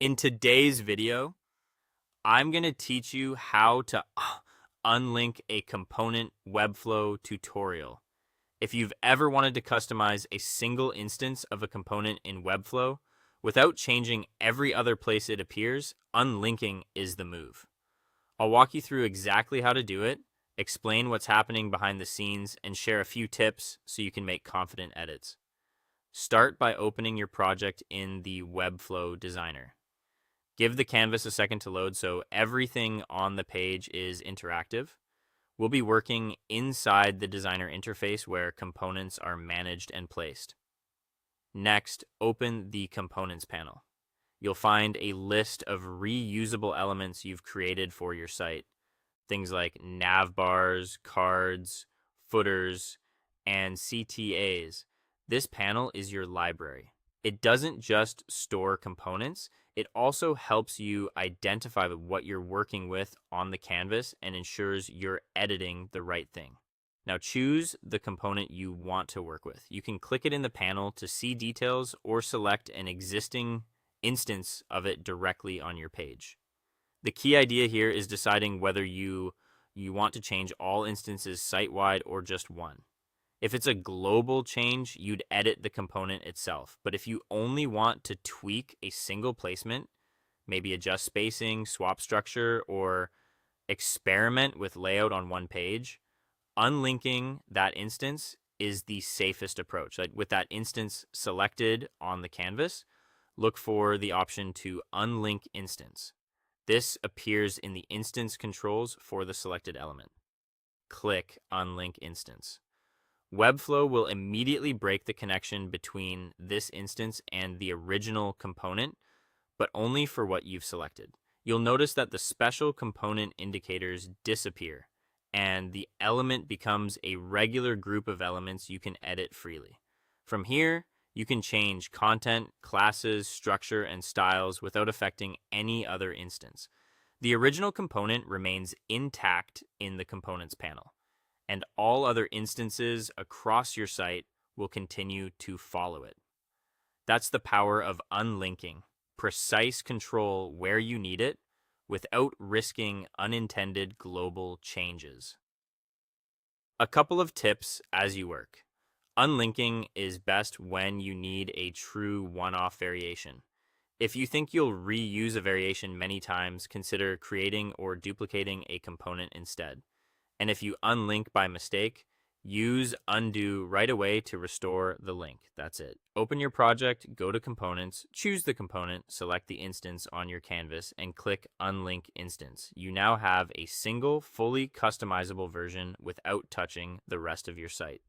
In today's video, I'm going to teach you how to unlink a component Webflow tutorial. If you've ever wanted to customize a single instance of a component in Webflow without changing every other place it appears, unlinking is the move. I'll walk you through exactly how to do it, explain what's happening behind the scenes, and share a few tips so you can make confident edits. Start by opening your project in the Webflow designer. Give the canvas a second to load so everything on the page is interactive. We'll be working inside the designer interface where components are managed and placed. Next, open the Components panel. You'll find a list of reusable elements you've created for your site. Things like nav bars, cards, footers, and CTAs. This panel is your library. It doesn't just store components, it also helps you identify what you're working with on the canvas and ensures you're editing the right thing. Now choose the component you want to work with. You can click it in the panel to see details or select an existing instance of it directly on your page. The key idea here is deciding whether you want to change all instances site-wide or just one. If it's a global change, you'd edit the component itself. But if you only want to tweak a single placement, maybe adjust spacing, swap structure, or experiment with layout on one page, unlinking that instance is the safest approach. Like with that instance selected on the canvas, look for the option to unlink instance. This appears in the instance controls for the selected element. Click Unlink Instance. Webflow will immediately break the connection between this instance and the original component, but only for what you've selected. You'll notice that the special component indicators disappear, and the element becomes a regular group of elements you can edit freely. From here, you can change content, classes, structure, and styles without affecting any other instance. The original component remains intact in the Components panel, and all other instances across your site will continue to follow it. That's the power of unlinking. Precise control where you need it without risking unintended global changes. A couple of tips as you work. Unlinking is best when you need a true one-off variation. If you think you'll reuse a variation many times, consider creating or duplicating a component instead. And if you unlink by mistake, use undo right away to restore the link. That's it. Open your project, go to Components, choose the component, select the instance on your canvas, and click Unlink Instance. You now have a single, fully customizable version without touching the rest of your site.